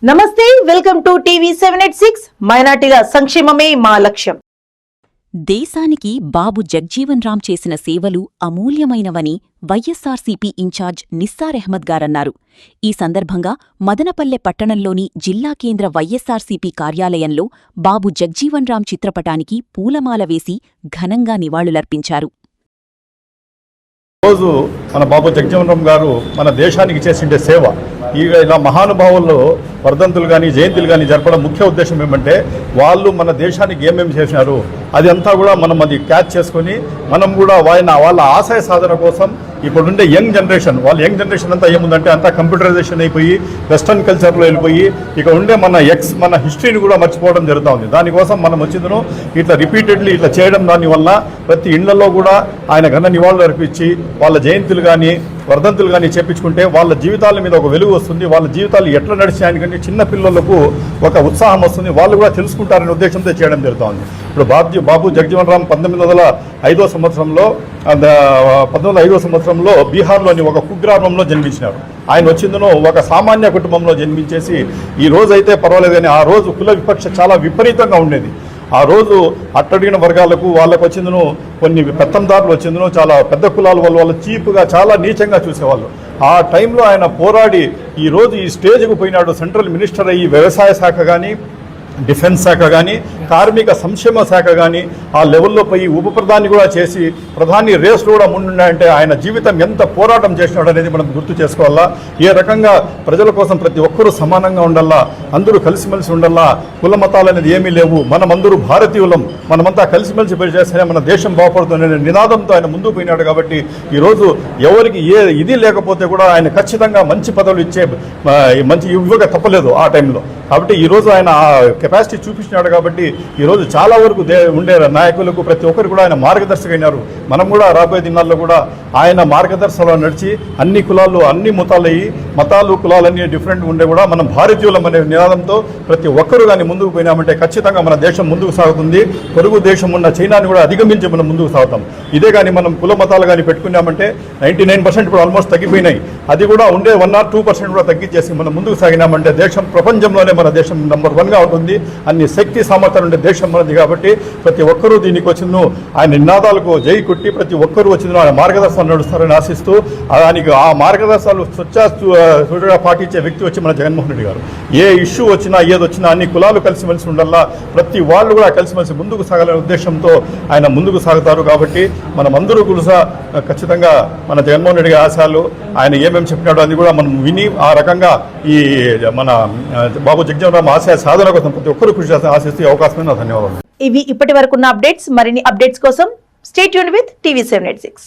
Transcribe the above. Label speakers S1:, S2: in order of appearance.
S1: నమస్తే, welcome to TV 786. మైనార్టీల సంక్షేమమే మా లక్ష్యం.
S2: దేశానికి బాబు జగ్జీవన్ రామ్ చేసిన సేవలు అమూల్యమైనవని వైఎస్సార్సీపీ ఇన్ఛార్జ్ నిస్సార్ అహ్మద్ గారన్నారు. ఈ సందర్భంగా మదనపల్లె పట్టణంలోని జిల్లా కేంద్ర వైఎస్సార్సీపీ కార్యాలయంలో బాబు జగ్జీవన్ రామ్ చిత్రపటానికి పూలమాల వేసి ఘనంగా నివాళులర్పించారు.
S3: రోజు మన బాబు జగ్జీవన్ రామ్ గారు మన దేశానికి చేసిండే సేవ, ఇలా మహానుభావుల్లో వర్ధంతులు కానీ జయంతులు కానీ జరపడం ముఖ్య ఉద్దేశం ఏమంటే వాళ్ళు మన దేశానికి ఏమేమి చేసినారు అది అంతా కూడా మనం అది క్యాచ్ చేసుకొని మనం కూడా వాళ్ళ ఆశయ సాధన కోసం ఇప్పుడుండే యంగ్ జనరేషన్ అంతా ఏముందంటే అంతా కంప్యూటరైజేషన్ అయిపోయి వెస్టర్న్ కల్చర్లో వెళ్ళిపోయి ఇక ఉండే మన హిస్టరీని కూడా మర్చిపోవడం జరుగుతూ ఉంది. దానికోసం మనం వచ్చిందను ఇట్లా రిపీటెడ్లీ ఇట్లా చేయడం దానివల్ల ప్రతి ఇళ్లలో కూడా ఆయన ఘన నివాళులు అర్పించి వాళ్ళ జయంతులు కానీ వర్ధంతులు కానీ చేపించుకుంటే వాళ్ళ జీవితాల మీద ఒక వెలుగు వస్తుంది. వాళ్ళ జీవితాలు ఎట్లా నడిచాయనికంటే చిన్న పిల్లలకు ఒక ఉత్సాహం వస్తుంది, వాళ్ళు కూడా తెలుసుకుంటారనే ఉద్దేశంతో చేయడం జరుగుతుంది. ఇప్పుడు బాబు జగ్జీవన్ రామ్ 1905 సంవత్సరంలో బీహార్లోని ఒక కుగ్రామంలో జన్మించినారు. ఆయన వచ్చిందనో ఒక సామాన్య కుటుంబంలో జన్మించేసి ఈ రోజు అయితే పర్వాలేదు కానీ ఆ రోజు కుల విపక్ష చాలా విపరీతంగా ఉండేది. ఆ రోజు అట్టడిగిన వర్గాలకు వాళ్ళకు వచ్చిందను కొన్ని పెత్తందారులు వచ్చిందను చాలా పెద్ద కులాల వాళ్ళు చీప్గా చాలా నీచంగా చూసేవాళ్ళు. ఆ టైంలో ఆయన పోరాడి ఈరోజు ఈ స్టేజ్కు పోయినాడు. సెంట్రల్ మినిస్టర్ అయ్యి వ్యవసాయ శాఖ కానీ డిఫెన్స్ శాఖ కానీ కార్మిక సంక్షేమ శాఖ కానీ ఆ లెవెల్లో పోయి ఉప ప్రధాని కూడా చేసి ప్రధాని రేస్లో కూడా ముందుండే ఆయన జీవితం ఎంత పోరాటం చేసినాడు అనేది మనం గుర్తు చేసుకోవాలా. ఏ రకంగా ప్రజల కోసం ప్రతి ఒక్కరూ సమానంగా ఉండాలా, అందరూ కలిసిమెలిసి ఉండాలా, కుల మతాలు అనేది ఏమీ లేవు, మనమందరూ భారతీయులం, మనమంతా కలిసిమెలిసి చేస్తేనే మన దేశం బాగుపడుతుందనే నినాదంతో ఆయన ముందుకు పోయినాడు. కాబట్టి ఈరోజు ఎవరికి ఇది లేకపోతే కూడా ఆయన ఖచ్చితంగా మంచి పదవులు మంచి ఇవ్వక తప్పలేదు ఆ టైంలో. కాబట్టి ఈరోజు ఆయన కెపాసిటీ చూపించినాడు. కాబట్టి ఈరోజు చాలా వరకు ఉండే నాయకులకు ప్రతి ఒక్కరు కూడా ఆయన మార్గదర్శక అయినారు. మనం కూడా రాబోయే దినాల్లో కూడా ఆయన మార్గదర్శనంలో నడిచి అన్ని కులాలు అన్ని మతాలు కులాలన్నీ డిఫరెంట్ ఉండే కూడా మనం భారతీయులం అనే నినాదంతో ప్రతి ఒక్కరు కానీ ముందుకు పోయినామంటే ఖచ్చితంగా మన దేశం ముందుకు సాగుతుంది. పొరుగు దేశం ఉన్న చైనాని కూడా అధిగమించి మనం ముందుకు సాగుతాం. ఇదే కానీ మనం కుల మతాలు కానీ పెట్టుకున్నామంటే 99% ఇప్పుడు ఆల్మోస్ట్ తగ్గిపోయినాయి. అది కూడా ఉండే 1 or 2% కూడా తగ్గించేసి మనం ముందుకు సాగినామంటే దేశం ప్రపంచంలోనే మన దేశం నెంబర్ 1గా ఉంటుంది. అన్ని శక్తి సామర్థ్యాలు ఉండే దేశం మనది. కాబట్టి ప్రతి ఒక్కరూ దీనికి వచ్చిందో ఆయన నినాదాలకు జై కొట్టి ప్రతి ఒక్కరూ వచ్చిందో ఆయన మార్గదర్శనం నడుస్తారని ఆశిస్తూ దానికి ఆ మార్గదర్శనాలు స్వచ్ఛగా పాటించే వ్యక్తి వచ్చి మన జగన్మోహన్ రెడ్డి గారు. ఏ ఇష్యూ వచ్చినా ఏదొచ్చినా అన్ని కులాలు కలిసిమెలిసి ఉండాలా, ప్రతి వాళ్ళు కూడా కలిసిమెలిసి ముందుకు సాగాలనే ఉద్దేశంతో ఆయన ముందుకు సాగుతారు. కాబట్టి మనమందరూ కూడా ఖచ్చితంగా మన జగన్మోహన్ రెడ్డి గారి ఆశయాలు ఆయన ఏమేమి చెప్పినాడో అది కూడా మనం విని ఆ రకంగా ఈ మన బాబు జగ్జీవన్ రామ్ ఆశయ సాధన కోసం ప్రతి ఒక్కరు కృషి చేస్తే ఆశిస్తూ అవకాశం. ధన్యవాదాలు.
S1: ఇవి ఇప్పటి వరకున్న అప్డేట్స్. మరిన్ని అప్డేట్స్ కోసం స్టే ట్యూన్డ్ విత్ టీవీ 786.